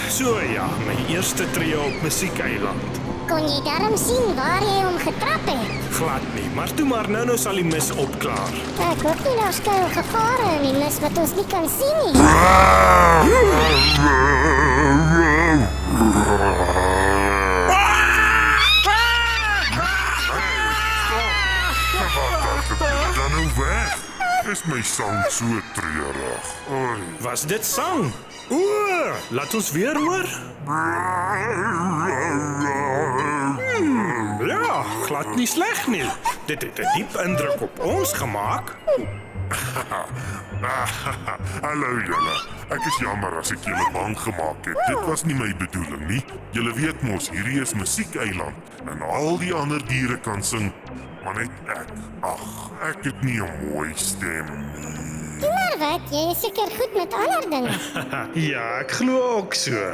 So ja, my eerste tree op Musiekeiland. Kon jy darm sien waar jy hom getrap het? Glad nie, maar toe maar nou sal die mis opklaar. Ek hoop nie daar skuil gevare in die mis wat ons nie kan sien nie. Dan nou weg. Is my sang so treurig. Oei. Was dit sang? O, laat ons weer hoor. Ja, glad nie sleg nie. Dit het 'n diep indruk op ons gemaak. Hallo julle. Ek is jammer as ek julle bang gemaak het. Dit was nie my bedoeling nie. Julle weet mos, hierdie is Musiekeiland en al die ander diere kan sing, maar net ek. Ag, ek het nie 'n mooi stem nie. Maar wat, jy is seker goed met ander dinge. Ja, ek glo ook so.